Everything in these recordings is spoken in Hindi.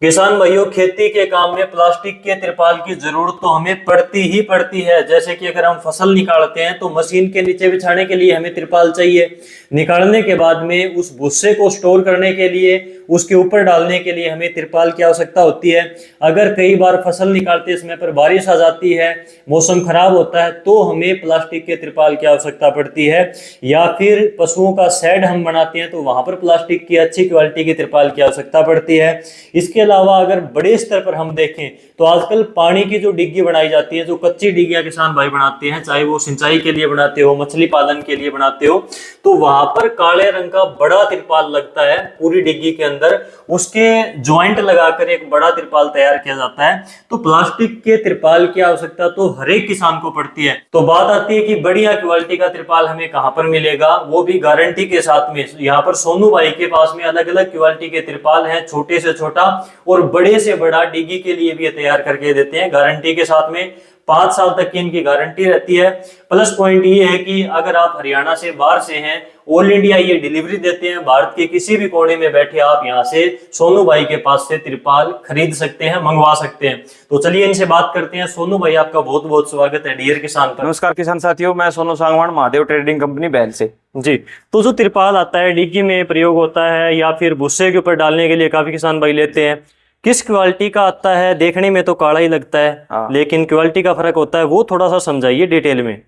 किसान भाइयों, खेती के काम में प्लास्टिक के तिरपाल की जरूरत तो हमें पड़ती ही पड़ती है। जैसे कि अगर हम फसल निकालते हैं तो मशीन के नीचे बिछाने के लिए हमें तिरपाल चाहिए। निकालने के बाद में उस भूसे को स्टोर करने के लिए, उसके ऊपर डालने के लिए हमें तिरपाल की आवश्यकता होती है। अगर कई बार फसल निकालते समय पर बारिश आ जाती है, मौसम खराब होता है, तो हमें प्लास्टिक के तिरपाल की आवश्यकता पड़ती है। या फिर पशुओं का शेड हम बनाते हैं तो वहां पर प्लास्टिक की अच्छी क्वालिटी की तिरपाल की आवश्यकता पड़ती है। इसके अलावा अगर बड़े स्तर पर हम देखें तो आजकल पानी की जो डिग्गी बनाई जाती है, जो कच्ची डिग्गियां किसान भाई बनाते हैं, चाहे वो सिंचाई के लिए बनाते हो, मछली पालन के लिए बनाते हो, तो वहां पर काले रंग का बड़ा तिरपाल लगता है पूरी डिग्गी के अंदर। उसके ज्वाइंट लगाकर एक बड़ा तिरपाल तैयार किया जाता है। तो प्लास्टिक के तिरपाल की आवश्यकता तो हर एक किसान को पड़ती है। तो बात आती है कि बढ़िया क्वालिटी का तिरपाल हमें कहां पर मिलेगा, वो भी गारंटी के साथ में। यहाँ पर सोनू भाई के पास में अलग अलग क्वालिटी के तिरपाल हैं, छोटे से छोटा और बड़े से बड़ा डिग्गी के लिए भी ये तैयार करके देते हैं गारंटी के साथ में। 5 साल तक की इनकी गारंटी रहती है। प्लस पॉइंट ये है कि अगर आप हरियाणा से बाहर से हैं, ऑल इंडिया ये डिलीवरी देते हैं। भारत के किसी भी कोने में बैठे आप यहाँ से सोनू भाई के पास से तिरपाल खरीद सकते हैं, मंगवा सकते हैं। तो चलिए इनसे बात करते हैं। सोनू भाई, आपका बहुत बहुत स्वागत है डियर किसान पर। नमस्कार किसान साथियों, मैं सोनू सांगवान, महादेव ट्रेडिंग कंपनी बैल से। जी, तो जो तिरपाल आता है डिग्गी में प्रयोग होता है या फिर भुस्से के ऊपर डालने के लिए काफी किसान भाई लेते हैं, किस क्वालिटी का आता है? देखने में तो काला ही लगता है, लेकिन क्वालिटी का फर्क होता है, वो थोड़ा सा समझाइए डिटेल में।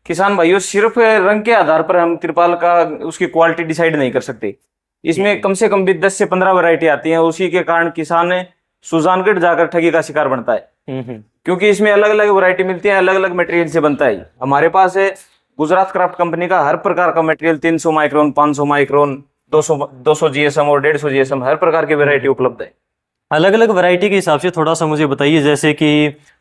किसान भाइयों, सिर्फ रंग के आधार पर हम तिरपाल का उसकी क्वालिटी डिसाइड नहीं कर सकते। इसमें कम से कम भी 10 से 15 वैरायटी आती है। उसी के कारण किसान सुजानगढ़ जाकर ठगी का शिकार बनता है, क्योंकि इसमें अलग अलग वैरायटी मिलती है, अलग अलग मटेरियल से बनता है। हमारे पास है गुजरात क्राफ्ट कंपनी का हर प्रकार का मटेरियल, 300 माइक्रोन, 500 माइक्रोन, 200 जीएसएम और 150 जीएसएम, हर प्रकार की वैरायटी उपलब्ध है। अलग अलग वैरायटी के हिसाब से थोड़ा सा मुझे बताइए। जैसे कि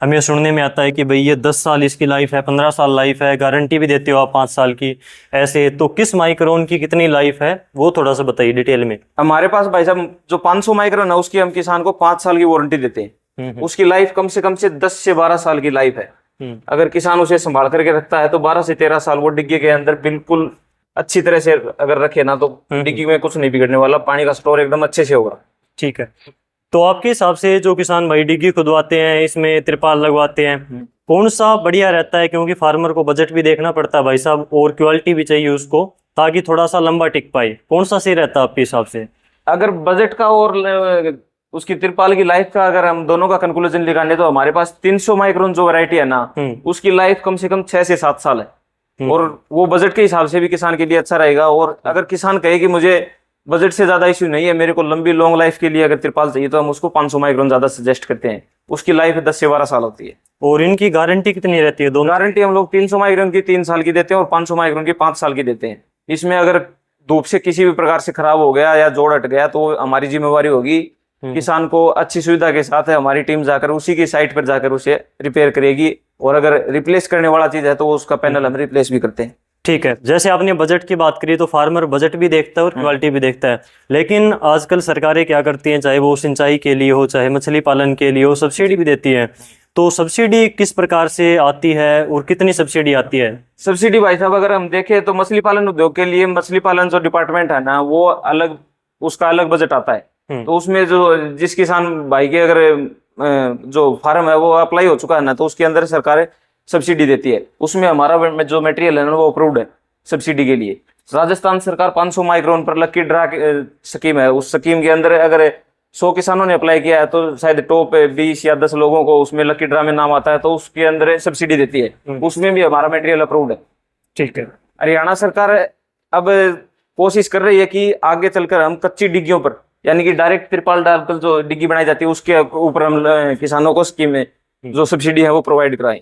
हमें सुनने में आता है कि भाई ये 10 साल इसकी लाइफ है, 15 साल लाइफ है, गारंटी भी देते हो आप 5 साल की, ऐसे तो किस माइक्रोन की कितनी लाइफ है वो थोड़ा सा बताइए डिटेल में। हमारे पास भाई साहब जो 500 माइक्रोन है उसकी हम किसान को 5 साल की वारंटी देते हैं। उसकी लाइफ कम से 10 से 12 साल की लाइफ है। अगर किसान उसे संभाल करके रखता है तो 12 से 13 साल वो डिग्गी के अंदर बिल्कुल अच्छी तरह से अगर रखे ना, तो डिग्गी में कुछ नहीं बिगड़ने वाला, पानी का स्टोर एकदम अच्छे से होगा। ठीक है, तो आपके हिसाब से जो किसान भाई डिग्गी खुदवाते हैं, इसमें तिरपाल लगवाते हैं, कौन सा बढ़िया रहता है? क्योंकि फार्मर को बजट भी देखना पड़ता है भाई साहब, और क्वालिटी भी चाहिए उसको, ताकि थोड़ा सा लंबा टिक पाए। कौन सा सही रहता है आपके हिसाब से? अगर बजट का और उसकी तिरपाल की लाइफ का अगर हम दोनों का कंक्लूजन निकालें तो हमारे पास 300 माइक्रोन जो वैरायटी है ना, उसकी लाइफ कम से कम 6 से 7 साल है। और वो बजट के हिसाब से भी किसान के लिए अच्छा रहेगा। और अगर किसान कहे कि मुझे बजट से ज्यादा इश्यू नहीं है, मेरे को लंबी लॉन्ग लाइफ के लिए अगर तिरपाल चाहिए, तो हम उसको 500 माइक्रोन ज्यादा सजेस्ट करते हैं। उसकी लाइफ 10 से 12 साल होती है। और इनकी गारंटी कितनी रहती है? दोनों गारंटी हम लोग 300 माइक्रोन की 3 साल की देते हैं और 500 माइक्रोन की 5 साल की देते हैं। इसमें अगर धूप से किसी भी प्रकार से खराब हो गया या जोड़ हट गया तो हमारी जिम्मेवारी होगी। किसान को अच्छी सुविधा के साथ है हमारी टीम जाकर उसी की साइट पर जाकर उसे रिपेयर करेगी। और अगर रिप्लेस करने वाला चीज है तो उसका पैनल हम रिप्लेस भी करते हैं। ठीक है, जैसे आपने बजट की बात करी, तो फार्मर बजट भी देखता है और क्वालिटी भी देखता है। लेकिन आजकल सरकारें क्या करती हैं, चाहे वो सिंचाई के लिए हो, चाहे मछली पालन के लिए हो, सब्सिडी भी देती है। तो सब्सिडी किस प्रकार से आती है और कितनी सब्सिडी आती है? सब्सिडी भाई साहब अगर हम देखें तो मछली पालन उद्योग के लिए मछली पालन जो डिपार्टमेंट है ना, वो अलग, उसका अलग बजट आता है। तो उसमें जो जिस किसान भाई के अगर जो फार्म है वो अप्लाई हो चुका है ना, तो उसके अंदर सरकार सब्सिडी देती है। उसमें हमारा जो मटेरियल है ना वो अप्रूव्ड है सब्सिडी के लिए। राजस्थान सरकार 500 माइक्रोन पर लकी ड्रा स्कीम है। उस स्कीम के अंदर अगर 100 किसानों ने अप्लाई किया है तो शायद टॉप 20 या 10 लोगों को उसमें लकी ड्रा में नाम आता है, तो उसके अंदर सब्सिडी देती है। उसमें भी हमारा मटेरियल अप्रूव्ड है। ठीक है, हरियाणा सरकार अब कोशिश कर रही है कि आगे चलकर हम कच्ची डिग्गियों पर, यानी कि डायरेक्ट तिरपाल डालकर जो डिग्गी बनाई जाती है उसके ऊपर हम किसानों को स्कीम में जो सब्सिडी है वो प्रोवाइड कराएं।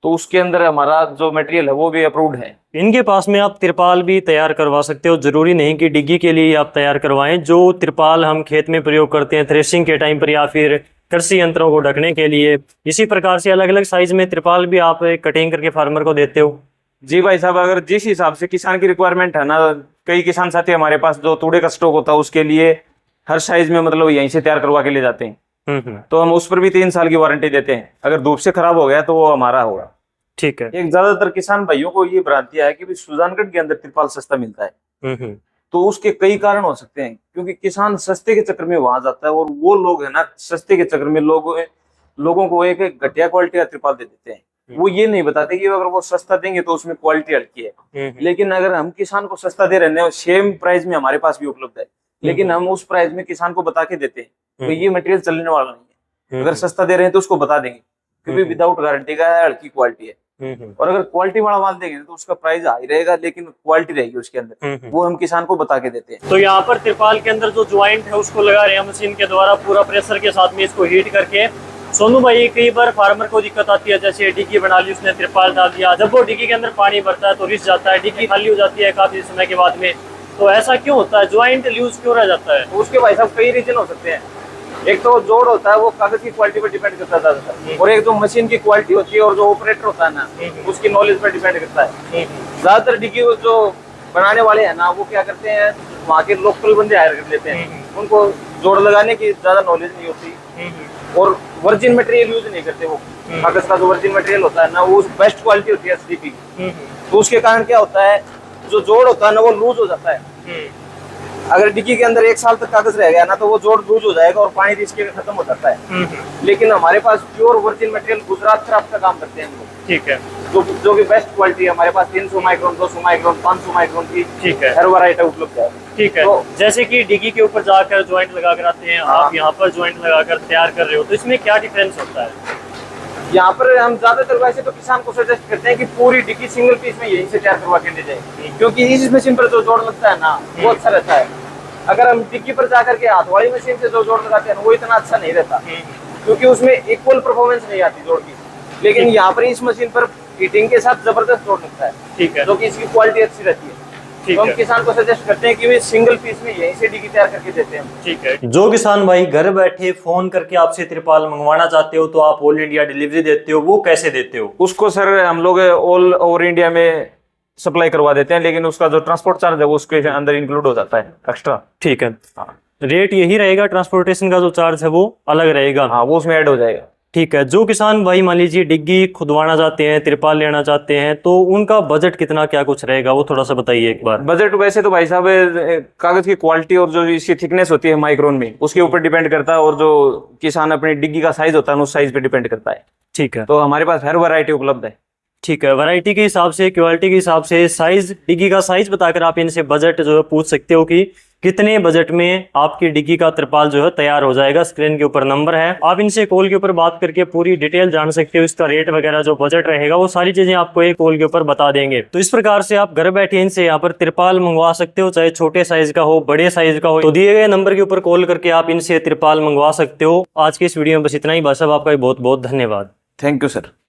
तो उसके अंदर हमारा जो मटेरियल है वो भी अप्रूव्ड है। इनके पास में आप तिरपाल भी तैयार करवा सकते हो, जरूरी नहीं कि डिग्गी के लिए आप तैयार करवाएं। जो तिरपाल हम खेत में प्रयोग करते हैं थ्रेशिंग के टाइम पर या फिर कृषि यंत्रों को ढकने के लिए, इसी प्रकार से अलग अलग साइज में तिरपाल भी आप कटिंग करके फार्मर को देते हो? जी भाई साहब, अगर जिस हिसाब से किसान की रिक्वायरमेंट है ना, कई किसान साथी हमारे पास जो तूड़े का स्टॉक होता है उसके लिए हर साइज में मतलब यहीं से तैयार करवा के ले जाते हैं। तो हम उस पर भी 3 साल की वारंटी देते हैं। अगर धूप से खराब हो गया तो वो हमारा होगा। ठीक है। एक ज्यादातर किसान भाइयों को ये भ्रांति है कि सुजानगढ़ के अंदर तिरपाल सस्ता मिलता है। तो उसके कई कारण हो सकते हैं, क्योंकि किसान सस्ते के चक्कर में वहां जाता है, और वो लोग है ना, सस्ते के चक्कर में लोगों को एक घटिया क्वालिटी का त्रिपाल दे देते हैं। वो ये नहीं बताते कि अगर वो सस्ता देंगे तो उसमें क्वालिटी हल्की है। लेकिन अगर हम किसान को सस्ता दे रहे हैं, सेम प्राइस में हमारे पास भी उपलब्ध है, लेकिन हम उस प्राइस में किसान को बता के देते हैं तो ये मटेरियल चलने वाला नहीं है। अगर सस्ता दे रहे हैं तो उसको बता देंगे, क्योंकि विदाउट गारंटी का है, हल्की क्वालिटी है। और अगर क्वालिटी वाला माल देंगे तो उसका प्राइस हाई रहेगा, लेकिन क्वालिटी रहेगी उसके अंदर, वो हम किसान को बता के देते हैं। तो यहाँ पर तिरपाल के अंदर जो ज्वाइंट है उसको लगा रहे हैं मशीन के द्वारा, पूरा प्रेशर के साथ में इसको हीट करके। सोनू भाई, कई बार फार्मर को दिक्कत आती है, जैसे डिग्गी बना ली उसने, तिरपाल डाल दिया, जब वो डिग्गी के अंदर पानी भरता है तो रिस जाता है, डिग्गी खाली हो जाती है काफी समय के बाद में, तो ऐसा क्यों होता है? ज्वाइंट लूज क्यों रह जाता है? उसके भाई साहब कई रीजन हो सकते हैं। एक तो जोड़ होता है, वो कागज की क्वालिटी पर डिपेंड करता है, और एक जो मशीन की क्वालिटी होती है और जो ऑपरेटर होता है ना, उसकी नॉलेज पर डिपेंड करता है। ज्यादातर डिग्गी जो बनाने वाले हैं ना, वो क्या करते हैं, वहाँ के लोकल बंदे हायर कर लेते हैं, उनको जोड़ लगाने की ज्यादा नॉलेज नहीं होती, और वर्जिन मटेरियल यूज नहीं करते। वो कागज का जो वर्जिन मटेरियल होता है ना, वो बेस्ट क्वालिटी होती है एसडीपी की। तो उसके कारण क्या होता है, जो जोड़ होता है ना, वो लूज हो जाता है। अगर डिग्गी के अंदर 1 साल तक कागज रह गया ना, तो वो जोड़ लूज हो जाएगा और पानी रिसके में खत्म हो जाता है। लेकिन हमारे पास pure virgin material Gujarat craft का काम करते हैं हम लोग। ठीक है। जो कि बेस्ट क्वालिटी है, हमारे पास 300 माइक्रोन, 200 माइक्रोन, 500 माइक्रोन की, ठीक है, हर वैरायटी उपलब्ध है। ठीक है। तो जैसे कि डिग्गी के ऊपर जाकर ज्वाइंट लगा कर आते हैं, आप यहाँ पर ज्वाइंट लगाकर तैयार कर रहे हो, तो इसमें क्या डिफरेंस होता है? यहाँ पर हम ज्यादातर वैसे तो किसान को सजेस्ट करते हैं कि पूरी डिग्गी सिंगल पीस में यहीं से तैयार करवा के ले जाए, क्योंकि इस मशीन पर जो जोड़ लगता है ना, वो अच्छा रहता है। अगर हम डिग्गी पर जाकर के हाथ वाली मशीन से जो जोड़ लगाते हैं वो इतना अच्छा नहीं रहता, क्योंकि उसमें इक्वल परफॉर्मेंस नहीं आती जोड़ की। लेकिन यहाँ पर इस मशीन पर फिटिंग के साथ जबरदस्त जोड़ लगता है, ठीक है, जो कि इसकी क्वालिटी अच्छी रहती है। तो हम किसान को सजेस्ट करते हैं कि वे सिंगल पीस में यहीं से डिग्गी तैयार करके देते हैं। ठीक है। जो किसान भाई घर बैठे फोन करके आपसे तिरपाल मंगवाना चाहते हो, तो आप ऑल इंडिया डिलीवरी देते हो, वो कैसे देते हो? उसको सर हम लोग ऑल ओवर इंडिया में सप्लाई करवा देते हैं, लेकिन उसका जो ट्रांसपोर्ट चार्ज है वो उसके अंदर इंक्लूड हो जाता है एक्स्ट्रा। ठीक है। रेट यही रहेगा, ट्रांसपोर्टेशन का जो चार्ज है वो अलग रहेगा? हाँ, वो उसमें ऐड हो जाएगा। ठीक है। जो किसान भाई मान लीजिए डिग्गी खुदवाना चाहते हैं, तिरपाल लेना चाहते हैं, तो उनका बजट कितना क्या कुछ रहेगा, वो थोड़ा सा बताइए एक बार। बजट वैसे तो भाई साहब कागज की क्वालिटी और जो इसकी थिकनेस होती है माइक्रोन में, उसके ऊपर डिपेंड करता है, और जो किसान अपनी डिग्गी का साइज होता है उस साइज पे डिपेंड करता है। ठीक है। तो हमारे पास हर वैरायटी उपलब्ध है। ठीक है। वैरायटी के हिसाब से, क्वालिटी के हिसाब से, साइज, डिग्गी का साइज बताकर आप इनसे बजट जो है पूछ सकते हो कि कितने बजट में आपकी डिग्गी का तिरपाल जो है तैयार हो जाएगा। स्क्रीन के ऊपर नंबर है, आप इनसे कॉल के ऊपर बात करके पूरी डिटेल जान सकते हो। इसका रेट वगैरह जो बजट रहेगा वो सारी चीजें आपको एक कॉल के ऊपर बता देंगे। तो इस प्रकार से आप घर बैठे इनसे यहाँ पर तिरपाल मंगवा सकते हो, चाहे छोटे साइज का हो, बड़े साइज का हो। तो दिए गए नंबर के ऊपर कॉल करके आप इनसे तिरपाल मंगवा सकते हो। आज की इस वीडियो में बस इतना ही। भाई साहब, आपका बहुत बहुत धन्यवाद। Thank you sir.